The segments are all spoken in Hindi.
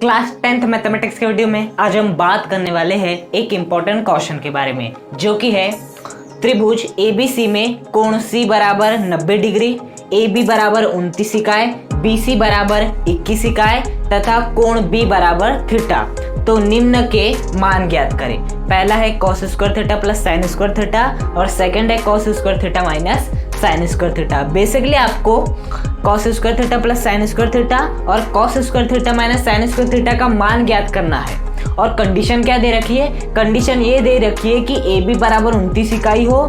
क्लास 10th मैथमेटिक्स के वीडियो में आज हम बात करने वाले हैं एक इम्पोर्टेंट क्वेश्चन के बारे में, जो कि है त्रिभुज ABC में कोण C बराबर 90 डिग्री, AB बराबर 29 इकाई, BC बराबर 21 इकाई तथा कोण B बराबर थीटा। तो निम्न के मान ज्ञात करें। पहला है cos square theta plus sine square theta और सेकंड है cos square theta minus sine square theta. Basically आपको cos square theta plus sine square theta और cos square theta minus sine square theta का मान ज्ञात करना है। और कंडीशन क्या दे रखी है? कंडीशन ये दे रखी है कि AB बराबर 29 इकाई हो,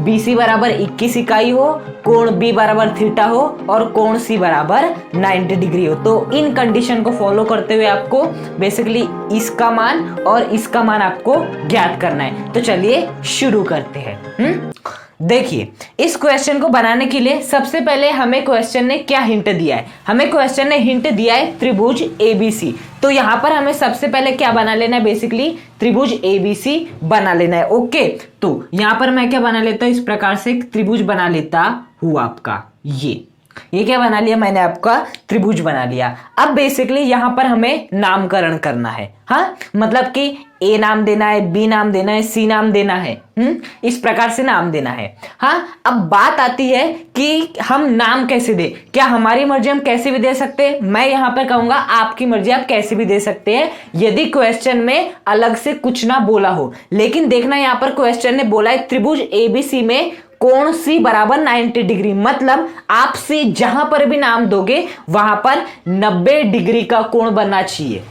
BC बराबर 21 इकाई हो, कोण B बराबर थीटा हो और कोण C बराबर 90 डिग्री हो। तो इन कंडीशन को फॉलो करते हुए आपको बेसिकली इसका मान और इसका मान आपको ज्ञात करना है। तो चलिए शुरू करते हैं। देखिए, इस क्वेश्चन को बनाने के लिए सबसे पहले हमें क्वेश्चन ने क्या हिंट दिया है? हमें क्वेश्चन ने हिंट दिया है त्रिभुज ABC। तो यहाँ पर हमें सबसे पहले क्या बना लेना है? बेसिकली त्रिभुज ABC बना लेना है। ओके, तो यहाँ पर मैं क्या बना लेता हूँ? इस प्रकार से एक त्रिभुज बना लेता हूँ आपका। ये क्या बना लिया मैंने? आपका त्रिभुज बना लिया। अब बेसिकली यहाँ पर हमें नामकरण करना है। हाँ, मतलब कि A नाम देना है, B नाम देना है, C नाम देना है। इस प्रकार से नाम देना है। हाँ, अब बात आती है कि हम नाम कैसे दें। क्या हमारी मर्जी हम कैसे भी दे सकते हैं? मैं यहाँ पर कहूंगा आपकी मर्जी, आप कैसे भी दे सकते हैं यदि क्वेश्चन में अलग से कुछ ना बोला हो। लेकिन देखना, यहाँ पर क्वेश्चन ने बोला है त्रिभुज ABC में कोण C बराबर 90 डिग्री। मतलब आप C जहां पर भी नाम दोगे वहां पर 90 डिग्री का कोण बनना चाहिए।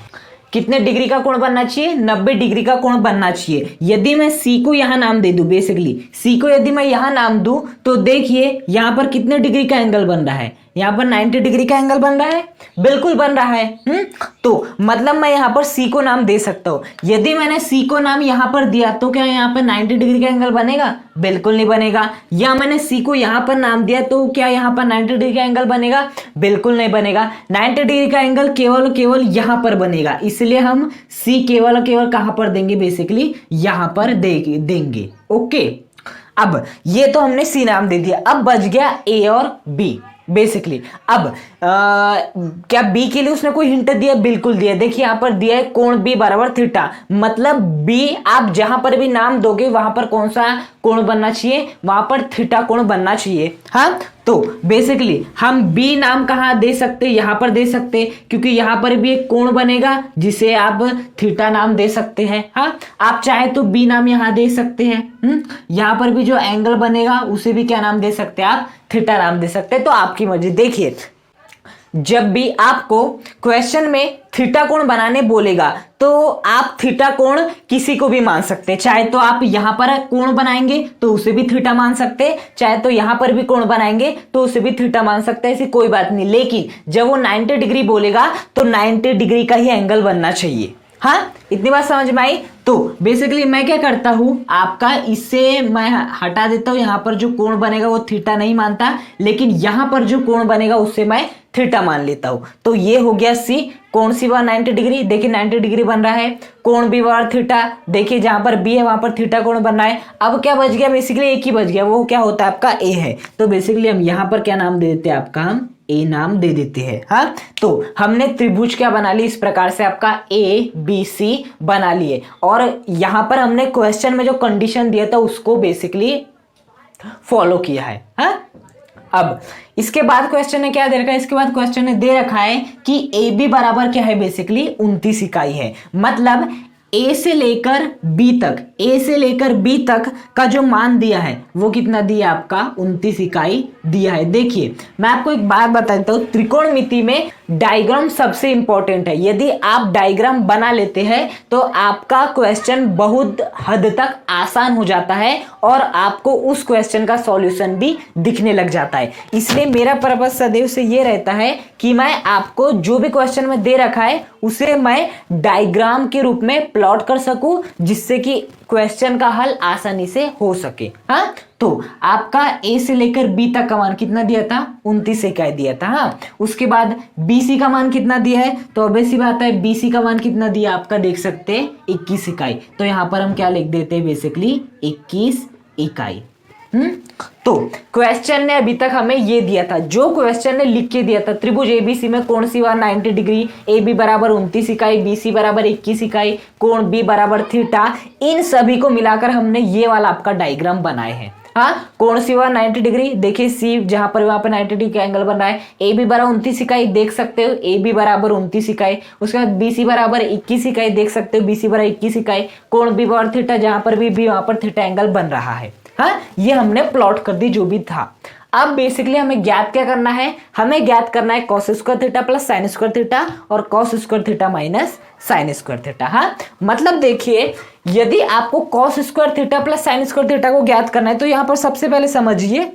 कितने डिग्री का कोण बनना चाहिए? 90 डिग्री का कोण बनना चाहिए। यदि मैं C को यहां नाम दे दूं, बेसिकली C को यदि मैं यहां नाम दूं तो देखिए यहां पर कितने डिग्री का एंगल बन रहा है? यहाँ पर 90 डिग्री का एंगल बन रहा है, बिल्कुल बन रहा है। तो मतलब मैं यहाँ पर C को नाम दे सकता हूँ। यदि मैंने C को नाम यहाँ पर दिया तो क्या यहाँ पर 90 डिग्री का एंगल बनेगा? बिल्कुल नहीं बनेगा। या मैंने C को यहाँ पर नाम दिया तो क्या यहाँ पर 90 डिग्री का एंगल बनेगा? बिल्कुल नहीं बनेगा। 90 डिग्री का एंगल केवल यहाँ पर बनेगा। इसलिए हम C केवल कहाँ पर देंगे? बेसिकली यहाँ पर देंगे। ओके, अब ये तो हमने C नाम दे दिया। अब बच गया A और B। बेसिकली अब क्या B के लिए उसने कोई हिंट दिया? बिल्कुल दिया। देखिए यहाँ पर दिया है कोण B बराबर थीटा। मतलब B आप जहां पर भी नाम दोगे वहां पर कौन सा कोण बनना चाहिए? वहां पर थीटा कोण बनना चाहिए। हाँ, तो बेसिकली हम B नाम कहाँ दे सकते? यहाँ पर दे सकते, क्योंकि यहाँ पर भी एक कोण बनेगा जिसे आप थीटा नाम दे सकते हैं। हाँ, आप चाहे तो B नाम यहाँ दे सकते हैं। यहाँ पर भी जो एंगल बनेगा उसे भी क्या नाम दे सकते हैं? आप थीटा नाम दे सकते हैं। तो आपकी मर्जी। देखिए, जब भी आपको क्वेश्चन में थीटा कोण बनाने बोलेगा तो आप थीटा कोण किसी को भी मान सकते हैं। चाहे तो आप यहां पर कोण बनाएंगे तो उसे भी थीटा मान सकते हैं, चाहे तो यहां पर भी कोण बनाएंगे तो उसे भी थीटा मान सकते हैं। ऐसी कोई बात नहीं। लेकिन जब वो 90 डिग्री बोलेगा तो 90 डिग्री का ही एंगल बनना चाहिए। हाँ, इतनी बात समझ में आई? तो बेसिकली मैं क्या करता हूं, आपका इससे मैं हटा देता हूं। यहां पर जो कोण बनेगा वो थीटा नहीं मानता, लेकिन यहां पर जो कोण बनेगा उससे मैं थीटा मान लेता हूं। तो ये हो गया C। कोण C बराबर 90 डिग्री। देखिए 90 डिग्री बन रहा है। कोण B बराबर थीटा। देखिए जहां पर B है वहां पर थीटा कोण बन रहा है। अब क्या बच गया? बेसिकली एक ही बच गया। वो क्या होता है? आपका A है। तो बेसिकली हम यहां पर क्या नाम दे देते हैं? आपका हम A नाम दे देते हैं। हाँ, तो हमने त्रिभुज क्या बना ली? इस प्रकार से आपका ABC बना लिए। और यहां पर हमने क्वेश्चन में जो कंडीशन दिया था उसको बेसिकली फॉलो किया है। हाँ, अब इसके बाद क्वेश्चन ने क्या दे रखा है? इसके बाद क्वेश्चन ने दे रखा है कि AB बराबर क्या है? बेसिकली 29 इकाई है। मतलब A से लेकर B तक का जो मान दिया है वो कितना दिया? आपका 29 इकाई दिया है। देखिए मैं आपको एक बात बता देता हूँ, त्रिकोणमिति में डायग्राम सबसे इंपॉर्टेंट है। यदि आप डायग्राम बना लेते हैं तो आपका क्वेश्चन बहुत हद तक आसान हो जाता है और आपको उस क्वेश्चन का सॉल्यूशन भी दिखने लग जाता है। इसलिए मेरा पर्पस सदैव से ये रहता है कि मैं आपको जो भी क्वेश्चन में दे रखा है उसे मैं डायग्राम के रूप में प्लॉट कर सकूं, जिससे कि क्वेश्चन का हल आसानी से हो सके। हाँ, तो आपका A से लेकर B तक का मान कितना दिया था? 29 इकाई दिया था। हाँ, उसके बाद BC का मान कितना दिया है? तो ऑब्वियस सी बात है BC का मान कितना दिया? आपका देख सकते हैं 21 इकाई। तो यहां पर हम क्या लिख देते हैं? बेसिकली 21 इकाई। तो क्वेश्चन ने अभी तक हमें ये दिया था, जो क्वेश्चन ने लिख के दिया था, त्रिभुज एबीसी में कोण सी वाला 90 डिग्री, ए बी बराबर 29 इकाई, बी सी बराबर 21 इकाई, कोण बी बराबर थीटा, इन सभी को मिलाकर हमने ये वाला आपका डायग्राम बनाए हैं। हाँ, कोण सी वाला 90 डिग्री, देखिए सी जहां पर वहां पर 90 डिग्री का एंगल बन रहा है, ए बी बराबर 29 इकाई देख सकते हो, ए बी बराबर 29 इकाई, उसके बाद बी सी बराबर 21 इकाई देख सकते हो, बी सी बराबर 21 इकाई, कोण बी बराबर थीटा, जहां पर भी वहां पर थीटा एंगल बन रहा है। हाँ, ये हमने प्लॉट कर दी जो भी था। अब बेसिकली हमें ज्ञात क्या करना है, हमें ज्ञात करना है cos square theta plus sine square theta और cos square theta minus sine square theta. हाँ, मतलब देखिए यदि आपको cos square theta plus sine square theta को ज्ञात करना है तो यहां पर सबसे पहले समझिए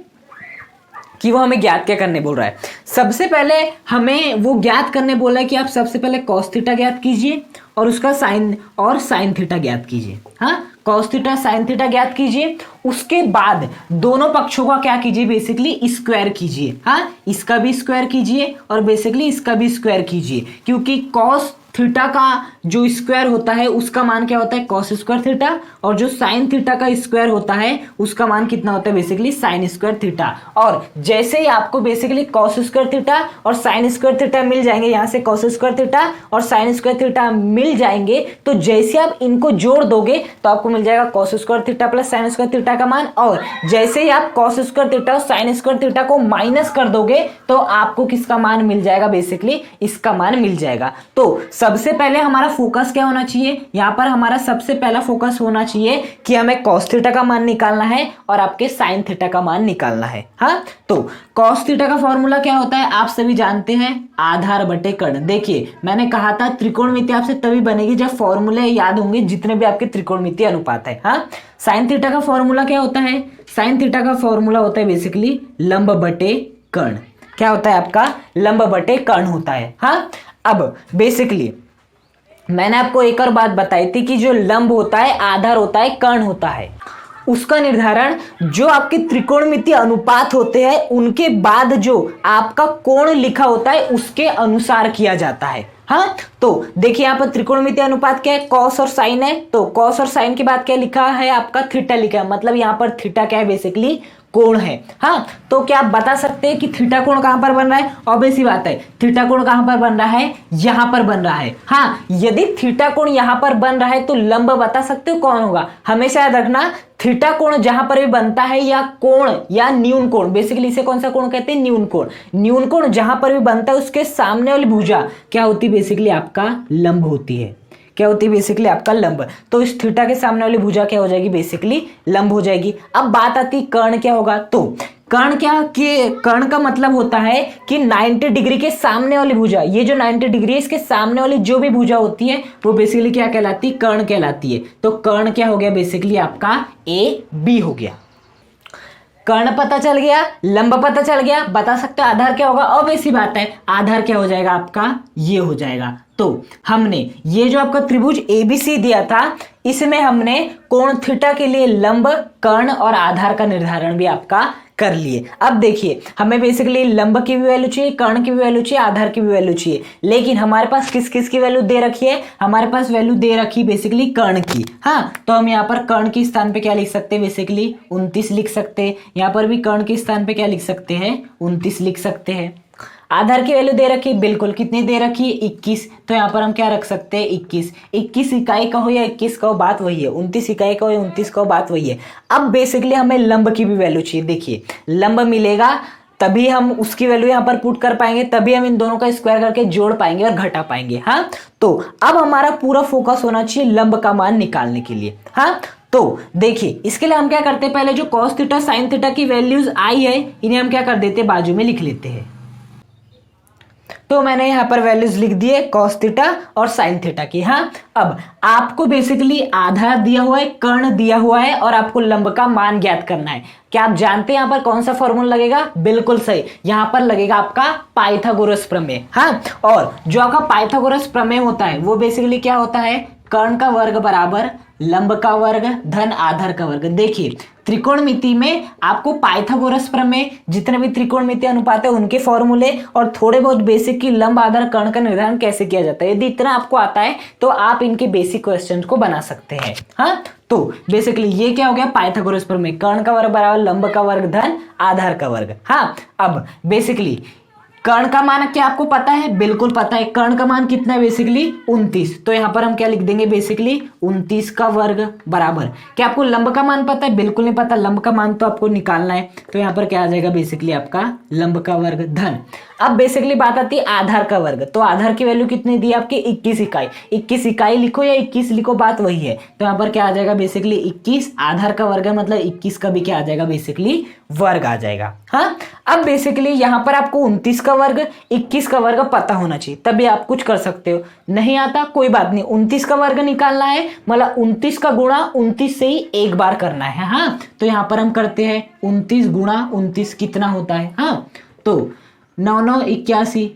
कि वो हमें ज्ञात क्या करने बोल रहा है। सबसे पहले हमें वो ज्ञात करने बोला है कि आप सबसे पहले कॉस थीटा ज्ञात कीजिए और उसका साइन थीटा ज्ञात कीजिए। हाँ, कॉस थीटा साइन थीटा ज्ञात कीजिए, उसके बाद दोनों पक्षों का क्या कीजिए, बेसिकली स्क्वायर कीजिए। हाँ, इसका भी स्क्वायर कीजिए और बेसिकली इसका भी स्क्वायर कीजिए, क्योंकि कॉस थीटा का जो स्क्वायर होता है उसका मान क्या होता है, कॉस स्क्वायर थीटा, और जो साइन थीटा का स्क्वायर होता है उसका मान कितना होता है, बेसिकली साइन स्क्वायर थीटा। और जैसे ही आपको बेसिकली कॉस स्क्वायर थीटा और साइन स्क्वायर थीटा मिल जाएंगे, यहां से कॉस स्क्वायर थीटा और साइन स्क्वायर थीटा मिल जाएंगे, तो जैसे आप इनको जोड़ दोगे तो आपको मिल जाएगा cos square theta plus sine square theta का मान, और जैसे ही आप कॉस स्क्वायर थीटा और साइन स्क्वायर थीटा को माइनस कर दोगे तो आपको किसका मान मिल जाएगा, बेसिकली इसका मान मिल जाएगा। तो सबसे पहले हमारा फोकस क्या होना चाहिए, यहां पर हमारा सबसे पहला फोकस होना चाहिए कि हमें कॉस थीटा का मान निकालना है और आपके साइन थीटा का मान निकालना है। हाँ, तो कॉस थीटा का फॉर्मूला क्या होता है, आप सभी जानते हैं, आधार बटे कर्ण। देखिए मैंने कहा था त्रिकोणमिति आपसे तभी बनेगी जब फॉर्मूले याद होंगे जितने भी आपके त्रिकोणमिति अनुपात है। हाँ, साइन थीटा का फॉर्मूला क्या होता है, साइन थीटा का फॉर्मूला होता है बेसिकली लंब बटे कर्ण। क्या होता है आपका, लंब बटे कर्ण होता है। हाँ, अब बेसिकली मैंने आपको एक और बात बताई थी कि जो लंब होता है, आधार होता है, कर्ण होता है, उसका निर्धारण जो आपके त्रिकोणमिति अनुपात होते हैं उनके बाद जो आपका कोण लिखा होता है उसके अनुसार किया जाता है। हाँ, तो देखिए यहाँ पर त्रिकोणमिति अनुपात क्या है, कॉस और साइन है, तो कॉस और साइन के बाद क्या लिखा है आपका, थीटा लिखा है, मतलब यहाँ पर थीटा क्या है, बेसिकली कोण है। हाँ, तो क्या आप बता सकते हैं कि थीटा कोण कहां पर बन रहा है, ऑब्वियस सी बात है, थीटा कोण कहां पर बन रहा है, यहां पर बन रहा है। हाँ, यदि थीटा कोण यहां पर बन रहा है तो लंब बता सकते हो कौन होगा, हमेशा याद रखना थीटा कोण जहां पर भी बनता है या कोण या न्यून कोण, बेसिकली इसे कौन सा कोण कहते हैं, न्यून कोण। न्यून कोण जहां पर भी बनता है उसके सामने वाली भुजा क्या होती है, बेसिकली आपका लंब होती है। क्या होती है, बेसिकली आपका लंब। तो इस थीटा के सामने वाली भुजा क्या हो जाएगी, बेसिकली लंब हो जाएगी। अब बात आती कर्ण क्या होगा, तो कर्ण क्या, कि कर्ण का मतलब होता है कि 90 डिग्री के सामने वाली भुजा, ये जो 90 डिग्री है इसके सामने वाली जो भी भुजा होती है वो बेसिकली क्या कहलाती है, कर्ण कहलाती है। तो कर्ण क्या हो गया, बेसिकली आपका ए बी हो गया। कर्ण पता चल गया, लंब पता चल गया, बता सकते हो आधार क्या होगा, ऑब्वियस सी बात है, आधार क्या हो जाएगा आपका, ये हो जाएगा। तो हमने ये जो आपका त्रिभुज एबीसी दिया था इसमें हमने कोण थीटा के लिए लंब, कर्ण और आधार का निर्धारण भी आपका कर लिए। अब देखिए हमें बेसिकली लंब की भी वैल्यू चाहिए, कर्ण की भी वैल्यू चाहिए, आधार की भी वैल्यू चाहिए, लेकिन हमारे पास किस किस की वैल्यू दे रखी है, हमारे पास वैल्यू दे रखी बेसिकली कर्ण की। हाँ, तो हम यहाँ पर कर्ण के स्थान पे क्या लिख सकते हैं, बेसिकली 29 लिख सकते हैं। यहाँ पर भी कर्ण के स्थान पे क्या लिख सकते हैं, 29 लिख सकते हैं। आधार की वैल्यू दे रखी है, बिल्कुल कितनी दे रखी है, 21, तो यहाँ पर हम क्या रख सकते हैं, 21। 21 इकाई का हो या 21 का हो बात वही है, 29 इकाई का हो या 29 का हो बात वही है। अब बेसिकली हमें लंब की भी वैल्यू चाहिए। देखिए लंब मिलेगा तभी हम उसकी वैल्यू यहाँ पर पुट कर पाएंगे, तभी हम इन दोनों का स्क्वायर करके जोड़ पाएंगे और घटा पाएंगे। हाँ, तो अब हमारा पूरा फोकस होना चाहिए लंब का मान निकालने के लिए। हाँ, तो देखिए इसके लिए हम क्या करते हैं, पहले जो कॉस थीटा साइन थीटा की वैल्यूज आई है इन्हें हम क्या कर देते हैं, बाजू में लिख लेते हैं। तो मैंने यहाँ पर वैल्यूज लिख दिए कॉस थीटा और साइन थीटा की। हाँ, अब आपको बेसिकली आधार दिया हुआ है, कर्ण दिया हुआ है और आपको लंब का मान ज्ञात करना है। क्या आप जानते हैं यहाँ पर कौन सा फॉर्मूला लगेगा, बिल्कुल सही, यहाँ पर लगेगा आपका पाइथागोरस प्रमेय। हाँ, और जो आपका पाइथागोरस प्रमेय होता है वो बेसिकली क्या होता है, कर्ण का वर्ग बराबर लंब का वर्ग धन आधार का वर्ग। देखिए त्रिकोणमिति में आपको पाइथागोरस प्रमेय, जितने भी त्रिकोणमिति अनुपात है उनके फॉर्मूले और थोड़े बहुत बेसिक की लंब आधार कर्ण का निर्धारण कैसे किया जाता है, यदि इतना आपको आता है तो आप इनके बेसिक क्वेश्चन को बना सकते हैं। हाँ, तो बेसिकली ये क्या हो गया, पाइथागोरस प्रमेय, कर्ण का वर्ग बराबर लंब का वर्ग धन आधार का वर्ग। हाँ, अब बेसिकली कर्ण का मान क्या आपको पता है, बिल्कुल पता है। कर्ण का मान कितना है, बेसिकली 29। तो यहां पर हम क्या लिख देंगे, बेसिकली 29 का वर्ग बराबर, क्या आपको लंब का मान पता है, बिल्कुल नहीं पता, लंब का मान तो आपको निकालना है। तो यहां पर क्या आ जाएगा, बेसिकली आपका लंब का वर्ग धन। अब बेसिकली बात आती है आधार का वर्ग। तो आधार की वैल्यू कितनी दी आपकी, 21 इकाई। 21 इकाई लिखो या 21 लिखो, बात वही है। तो यहां पर क्या आ जाएगा, बेसिकली 21 आधार का वर्ग है, मतलब 21 का भी क्या आ जाएगा, बेसिकली वर्ग आ जाएगा। हाँ, अब बेसिकली यहां पर आपको 29 का वर्ग 21 का वर्ग पता होना चाहिए, तभी आप कुछ कर सकते हो। नहीं आता कोई बात नहीं, 29 का वर्ग निकालना है, मतलब 29 का गुणा 29 से ही एक बार करना है। हाँ, तो यहां पर हम करते हैं 29 गुणा 29 कितना होता है। हाँ, तो 9 9 81,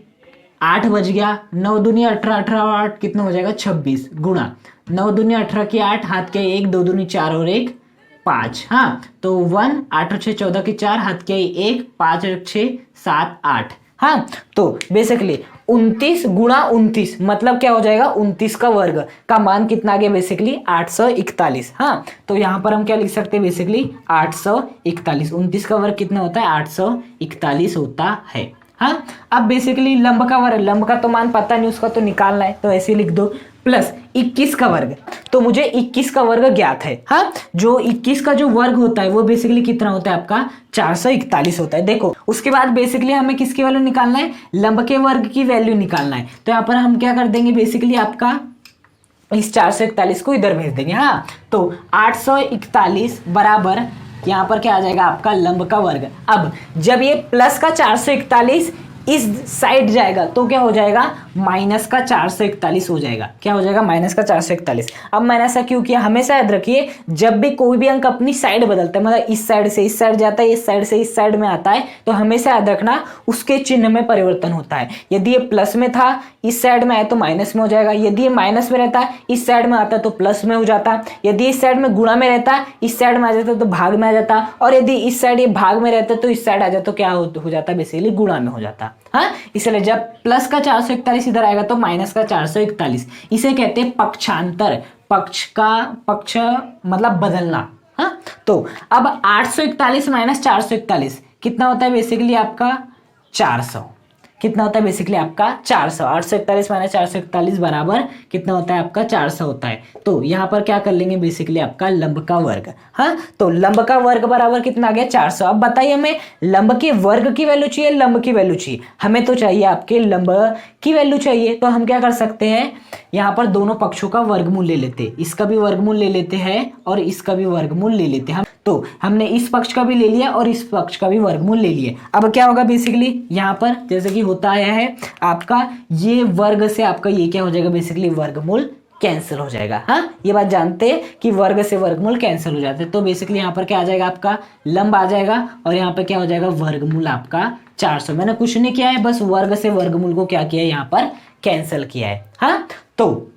8 बज गया, 9 दूनी 18, 18 8 कितना हो जाएगा, 26 गुणा 9 दूनी 18 की 8, हाथ के 1, 2 दूनी 4 और 1 5। हाँ, तो 1 8 और 6 14 की 4, हाथ के 1 5 और 6 7 8। हाँ, तो बेसिकली 29 गुणा 29 मतलब क्या हो जाएगा, 29 का वर्ग का मान कितना आ गया, बेसिकली 841। हाँ, तो यहां पर हम क्या लिख सकते हैं, बेसिकली 841। 29 का वर्ग कितना होता है, 841 होता है। हाँ, अब बेसिकली लंब का वर्ग, लंब का तो मान पता नहीं, उसका तो निकालना है, तो ऐसे लिख दो, प्लस 21 का वर्ग। तो मुझे 21 का वर्ग ज्ञात है। हाँ, जो 21 का जो वर्ग होता है वो बेसिकली कितना होता है आपका, 441 होता है। देखो उसके बाद बेसिकली हमें किसकी वैल्यू निकालना है, लंब के वर्ग की वैल्यू निकालना है। तो यहाँ पर हम क्या कर देंगे, बेसिकली आपका इस 441 को इधर भेज देंगे। हाँ, तो 841 बराबर यहाँ पर क्या आ जाएगा, आपका लंब का वर्ग। अब जब ये प्लस का 441 इस साइड जाएगा तो क्या हो जाएगा, माइनस का 441 हो जाएगा। क्या हो जाएगा, माइनस का 441। अब मैंने ऐसा क्यों किया, हमेशा याद रखिए जब भी कोई भी अंक अपनी साइड बदलता है, मतलब इस साइड से इस साइड जाता है, इस साइड से इस साइड में आता है, तो हमेशा याद रखना उसके चिन्ह में परिवर्तन होता है। यदि ये प्लस में था, इस साइड में आए तो माइनस में हो जाएगा। यदि ये माइनस में रहता है, इस साइड में आता है तो प्लस में हो जाता। यदि इस साइड में गुणा में रहता है, इस साइड में आ जाता तो भाग में आ जाता। और यदि इस साइड ये भाग में रहता तो इस साइड आ जाता तो क्या हो जाता, बेसिकली गुणा में हो जाता। हाँ, इसलिए जब प्लस का 441 इधर आएगा तो माइनस का 441, इसे कहते हैं पक्षांतर। पक्ष मतलब बदलना। हाँ, तो अब 841 माइनस 441 कितना होता है, बेसिकली आपका 400। कितना होता है, बेसिकली आपका 400। 841 माइनस 441 बराबर कितना होता है, आपका 400 होता है। तो यहाँ पर क्या कर लेंगे, बेसिकली आपका लंब का वर्ग। हाँ, तो लंब का वर्ग बराबर कितना आ गया, 400। अब बताइए हमें लंब के वर्ग की वैल्यू चाहिए, लंब की वैल्यू चाहिए, हमें तो चाहिए आपके लंब की वैल्यू चाहिए। तो हम क्या कर सकते हैं, यहाँ पर दोनों पक्षों का वर्गमूल ले लेते हैं, इसका भी वर्गमूल ले लेते हैं और इसका भी वर्गमूल ले लेते हैं। तो हमने इस पक्ष का भी ले लिया और इस पक्ष का भी वर्गमूल ले लिया। अब क्या होगा, बेसिकली यहाँ पर जैसे कि होता आया है आपका ये वर्ग से आपका ये क्या हो जाएगा, बेसिकली वर्गमूल कैंसिल हो जाएगा। हाँ, ये बात जानते हैं कि वर्ग से वर्गमूल कैंसिल हो जाते हैं। तो बेसिकली यहाँ पर क्या आ जाएगा, आपका लंब आ जाएगा और यहाँ पर क्या हो जाएगा, वर्गमूल आपका 400। मैंने कुछ नहीं किया है, बस वर्ग से वर्गमूल को क्या किया है, यहाँ पर कैंसिल किया है। हाँ, तो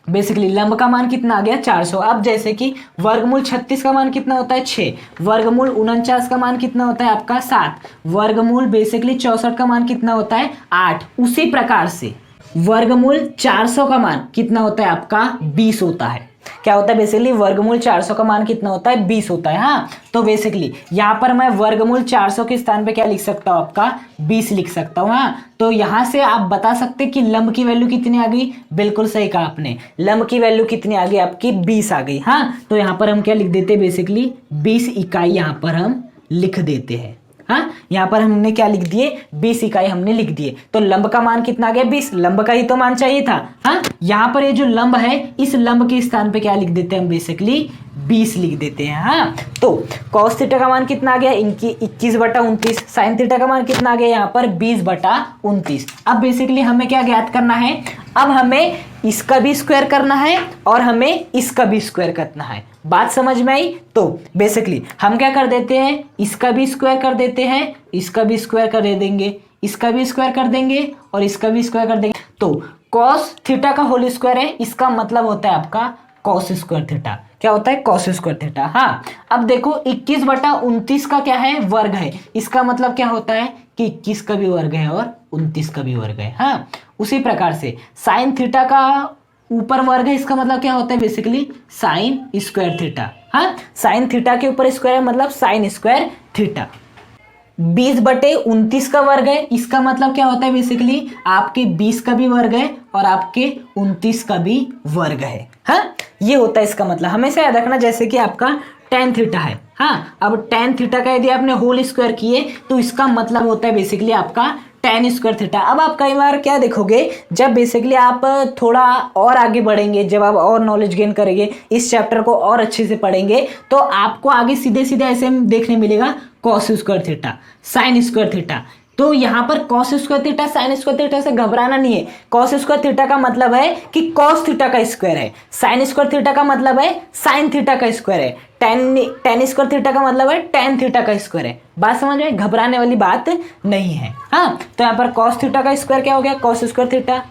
बेसिकली लंब का मान कितना आ गया, 400। अब जैसे कि वर्गमूल 36 का मान कितना होता है, 6। वर्गमूल 49 का मान कितना होता है, आपका 7। वर्गमूल बेसिकली 64 का मान कितना होता है, 8। उसी प्रकार से वर्गमूल 400 का मान कितना होता है, आपका 20 होता है। क्या होता है, बेसिकली वर्गमूल 400 का मान कितना होता है, 20 होता है। हाँ, तो बेसिकली यहाँ पर मैं वर्गमूल 400 के स्थान पे क्या लिख सकता हूँ, आपका 20 लिख सकता हूँ। हाँ, तो यहाँ से आप बता सकते कि लंब की वैल्यू कितनी आ गई, बिल्कुल सही कहा आपने, लंब की वैल्यू कितनी आ गई, आपकी 20 आ गई। हाँ, तो यहाँ पर हम क्या लिख देते हैं, बेसिकली 20 इकाई यहाँ पर हम लिख देते हैं। हाँ, यहाँ पर हमने क्या लिख दिए, 20 इकाई हमने लिख दिए। तो लंब का मान कितना आ गया, 20। लंब का ही तो मान चाहिए था। हाँ, यहाँ पर ये जो लंब है इस लंब के स्थान पे क्या लिख देते हैं हम, बेसिकली 20 लिख देते हैं। हाँ, तो cos थीटा का मान कितना आ गया, इनकी 21/29। sin थीटा का मान कितना आ गया, यहाँ पर 20/29। अब बेसिकली हमें क्या ज्ञात करना है, अब हमें इसका भी स्क्वायर करना है और हमें इसका भी स्क्वायर करना है। बात समझ में आई? तो बेसिकली हम क्या कर देते हैं, इसका भी स्क्वायर कर देते हैं, इसका भी स्क्वायर कर दे देंगे, इसका भी स्क्वायर कर देंगे और इसका भी स्क्वायर कर देंगे। तो कॉस थीटा का होल स्क्वायर है, इसका मतलब होता है आपका कॉस स्क्वायर थीटा। क्या होता है? Cos square theta. हाँ, अब देखो 21/29 का क्या है? वर्ग है। इसका मतलब क्या होता है कि 21 का भी वर्ग है और 29 का भी वर्ग है। हाँ, उसी प्रकार से साइन थीटा का ऊपर वर्ग है, इसका मतलब क्या होता है? Basically sign square theta. हाँ, साइन थीटा के ऊपर स्क्वायर है, मतलब साइन स्क्वायर थीटा। 20/29 का वर्ग है, इसका मतलब क्या होता है? बेसिकली आपके 20 का भी वर्ग है और आपके 29 का भी वर्ग है। हाँ, ये होता है इसका मतलब। हमेशा याद रखना, जैसे कि आपका tan थीटा है। हाँ, अब tan थीटा का यदि आपने होल स्क्वायर किए तो इसका मतलब होता है बेसिकली आपका tan स्क्वायर थीटा। अब आप कई बार क्या देखोगे, जब बेसिकली आप थोड़ा और आगे बढ़ेंगे, जब आप और नॉलेज गेन करेंगे, इस चैप्टर को और अच्छे से पढ़ेंगे, तो आपको आगे सीधे सीधे ऐसे देखने मिलेगा cos square theta, sign square theta. तो यहाँ पर cos square theta, sign square theta से घबराना नहीं है। कॉस स्क्वायर थीटा का मतलब है कि कॉस थीटा का स्क्वायर है, साइन स्क्वायर थीटा का मतलब है साइन थीटा का स्क्वायर है, टेन स्क्वायर थीटा का मतलब है टेन थीटा का स्क्वायर है। बात समझ में? घबराने वाली बात नहीं है। हाँ, तो यहाँ पर कॉस थीटा का स्क्वायर क्या हो गया? Cos square theta.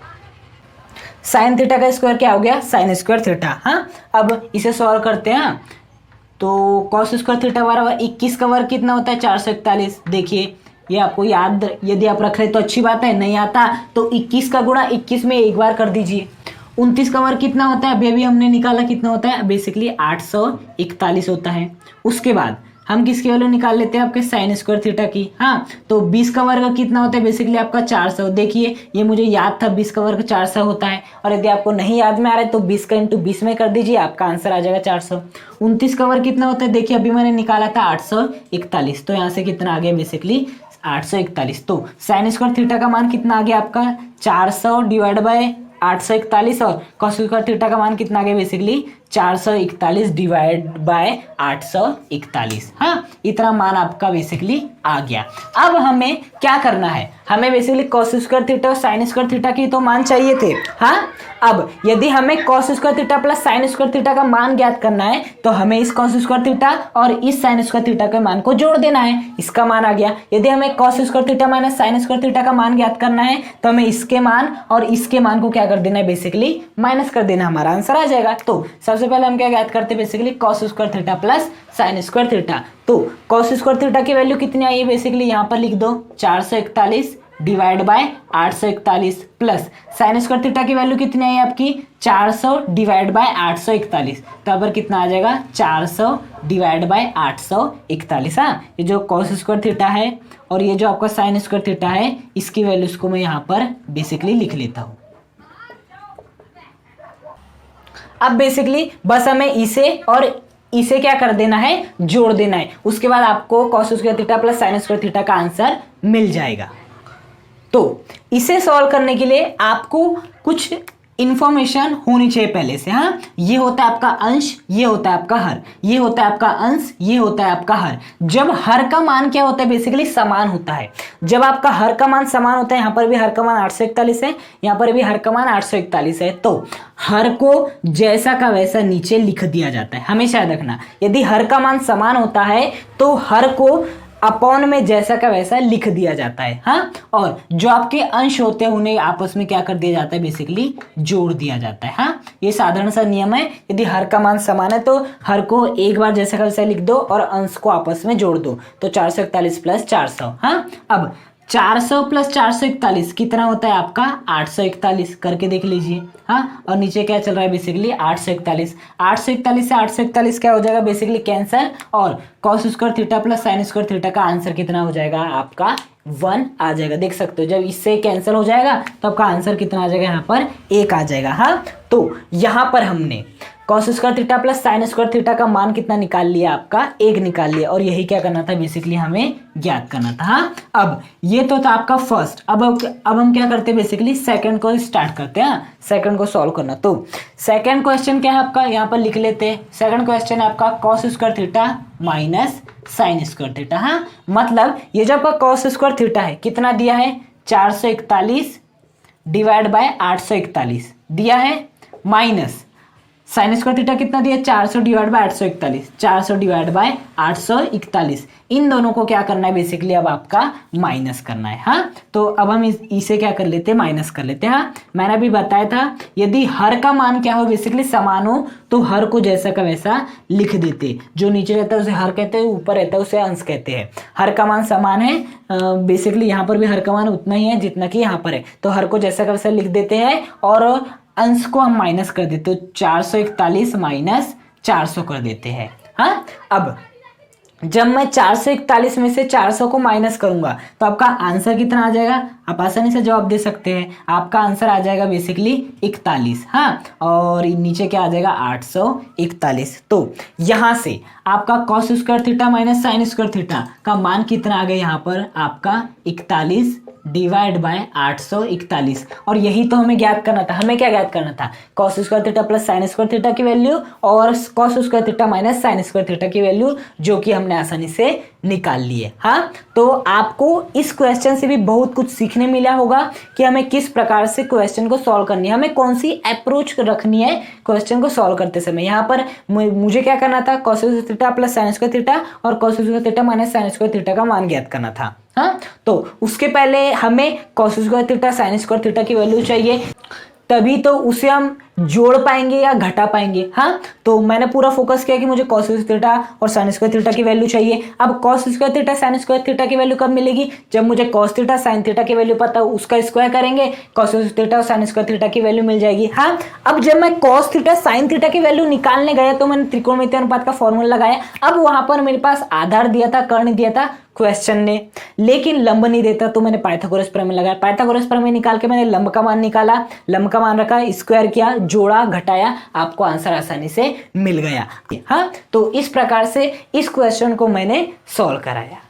Sine theta का स्क्वायर क्या हो गया? Sign square theta. हाँ, अब इसे सॉल्व करते हैं। तो कॉस स्क्वायर थीटा बराबर 21 का वर्ग कितना होता है? 441। देखिए, ये आपको याद यदि आप रख रहे तो अच्छी बात है, नहीं आता तो 21 का गुणा 21 में एक बार कर दीजिए। 29 का वर्ग कितना होता है? अभी हमने निकाला, कितना होता है? बेसिकली 841 होता है। उसके बाद हम किसकी वैल्यू निकाल लेते हैं? आपके साइन स्क्वायर थीटा की। हाँ, तो 20 का वर्ग कितना होता है? बेसिकली आपका 400। देखिए, ये मुझे याद था 20 का वर्ग 400 होता है, और यदि आपको नहीं याद में आ रहा है तो 20 का इंटू 20 में कर दीजिए, आपका आंसर आ जाएगा 400। 29 का वर्ग कितना होता है? देखिए, अभी मैंने निकाला था 841, तो यहाँ से कितना आ गया? बेसिकली 841। तो साइन स्क्वायर थीटा का मान कितना आ गया आपका? 400 डिवाइड बाय 841, और कॉस स्क्वायर थीटा का मान कितना आ गया? Basically 441 divide by 841। हाँ, इतना मान आपका बेसिकली आ गया। अब हमें क्या करना है? हमें बेसिकली कॉस स्क्वायर थीटा और साइन स्क्वायर थीटा की तो मान चाहिए थे। हाँ, अब यदि हमें cos square theta plus sine square theta का मान ज्ञात करना है तो हमें इस कॉस स्क्वायर थीटा और इस साइन स्क्वायर थीटा के मान को जोड़ देना है। इसका मान आ गया। यदि हमें cos square theta minus sine square theta का मान ज्ञात करना है तो हमें इसके मान और इसके मान को क्या कर देना है? बेसिकली माइनस कर देना, हमारा आंसर आ जाएगा। तो सबसे पहले हम क्या ज्ञात करते हैं? Basically cos square theta plus sine square theta. तो कॉस स्क्वायर थीटा की वैल्यू कितनी आई है? बेसिकली यहाँ पर लिख दो 441 divide by 841 plus sine square theta की वैल्यू कितनी आई आपकी? 400 डिवाइड बाय 841। तो यहाँ पर कितना आ जाएगा? 400 डिवाइड बाय 841। हाँ, ये जो कॉस स्क्वायर थीटा है और ये जो आपका साइन स्क्वायर थीटा है, इसकी वैल्यूज को मैं यहाँ पर बेसिकली लिख लेता हूँ। अब बेसिकली बस हमें इसे और इसे क्या कर देना है? जोड़ देना है। उसके बाद आपको cos square theta plus sine square theta का आंसर मिल जाएगा। तो इसे सॉल्व करने के लिए आपको कुछ इंफॉर्मेशन होनी चाहिए पहले से। हाँ, ये होता है आपका अंश, ये होता है आपका हर, ये होता है आपका अंश, ये होता है आपका हर। जब हर का मान क्या होता है? बेसिकली समान होता है। जब आपका हर का मान समान होता है, यहाँ पर भी हर का मान 841 है, यहाँ पर भी हर का मान 841 है, तो हर को जैसा का वैसा नीचे लिख दिया जाता है। हमेशा याद रखना, यदि हर का मान समान होता है तो हर को अपॉन में जैसा का वैसा लिख दिया जाता है। हाँ, और जो आपके अंश होते हैं उन्हें आपस में क्या कर दिया जाता है? बेसिकली जोड़ दिया जाता है। हाँ, ये साधारण सा नियम है। यदि हर का मान समान है तो हर को एक बार जैसा का वैसा लिख दो और अंश को आपस में जोड़ दो, तो 441 प्लस 400। हाँ, अब 400 प्लस 441 कितना होता है आपका? 841 करके देख लीजिए। हाँ, और नीचे क्या चल रहा है? बेसिकली 841। 841 से 841 क्या हो जाएगा? बेसिकली कैंसल, और cos square theta plus sine square theta का आंसर कितना हो जाएगा? आपका 1 आ जाएगा। देख सकते हो, जब इससे कैंसिल हो जाएगा तो आपका आंसर कितना आ जाएगा? यहाँ पर 1 आ जाएगा। हाँ, तो यहाँ पर हमने cos square theta plus sine square theta का मान कितना निकाल लिया? आपका 1 निकाल लिया, और यही क्या करना था? बेसिकली हमें ज्ञात करना था। हाँ, अब ये तो था आपका फर्स्ट। अब हम क्या करते हैं? बेसिकली सेकंड को स्टार्ट करते हैं। सेकंड को सॉल्व करना। तो सेकंड क्वेश्चन क्या है आपका? यहाँ पर लिख लेते हैं। सेकंड क्वेश्चन है आपका cos square theta minus sine square theta. हाँ, मतलब ये जो आपका कॉस स्क्वायर थीटा है कितना दिया है? 441 डिवाइड बाय 841 दिया है, माइनस साइन स्क्वायर थीटा कितना दिया, 400 डिवाइड बाय 841, 400 डिवाइड बाय 841, इन दोनों को क्या करना है बेसिकली अब आपका माइनस करना है। हाँ, तो अब हम इसे क्या कर लेते हैं, माइनस कर लेते हैं। हाँ, मैंने अभी बताया था यदि हर का मान क्या हो, बेसिकली समान हो, तो हर को जैसा का वैसा लिख देते, जो नीचे रहता है उसे हर कहते हैं, ऊपर रहता है उसे अंश कहते हैं। हर का मान समान है, बेसिकली यहाँ पर भी हर का मान उतना ही है जितना कि यहाँ पर है, तो हर को जैसा का वैसा लिख देते हैं और अंश को हम माइनस कर देते, तो 441 माइनस 400 कर देते हैं। हाँ, अब जब मैं 441 में से 400 को माइनस करूंगा तो आपका आंसर कितना आ जाएगा, आप आसानी से जवाब दे सकते हैं। आपका आंसर आ जाएगा बेसिकली 41। हाँ, और नीचे क्या आ जाएगा 841। तो यहां से आपका cos square theta minus sine square theta का मान कितना आ गया, यहाँ पर आपका 41 डिवाइड बाय 841। और यही तो हमें ज्ञात करना था। हमें क्या ज्ञात करना था, cos square theta plus sine square theta की वैल्यू और cos square theta minus sine square theta की वैल्यू, जो कि हमने आसानी से निकाल ली है। हाँ, तो आपको इस क्वेश्चन से भी बहुत कुछ सीखने मिला होगा कि हमें किस प्रकार से क्वेश्चन को सॉल्व करनी है, हमें कौन सी अप्रोच रखनी है क्वेश्चन को सॉल्व करते समय। यहाँ पर मुझे क्या करना था, cos square theta plus sine square theta और cos square theta minus sine square theta का मान ज्ञात करना था। हाँ, तो उसके पहले हमें cos square theta sine square theta की वैल्यू चाहिए, तभी तो उसे हम जोड़ पाएंगे या घटा पाएंगे। हाँ, तो मैंने पूरा फोकस किया कि मुझे कॉस स्क्वायर थीटा और साइन स्क्वायर थीटा की वैल्यू चाहिए। अब cos square theta sine square theta की वैल्यू कब मिलेगी, जब मुझे कॉस थीटा साइन थीटा की वैल्यू पता हो, उसका स्क्वायर करेंगे, कॉस थीटा और साइन स्क्वायर थीटा की वैल्यू मिल जाएगी। हाँ, अब जब मैं कॉस थीटा साइन थीटा की वैल्यू निकालने गया तो मैंने त्रिकोणमितीय अनुपात का फॉर्मूला लगाया। अब वहां पर मेरे पास आधार दिया था, कर्ण दिया था क्वेश्चन ने, लेकिन लंब नहीं देता, तो मैंने पाइथागोरस प्रमेय लगाया। पाइथागोरस प्रमेय निकाल के मैंने लंब का मान निकाला, लंब का मान रखा, स्क्वायर किया, जोड़ा, घटाया, आपको आंसर आसानी से मिल गया। हाँ, तो इस प्रकार से इस क्वेश्चन को मैंने सॉल्व कराया।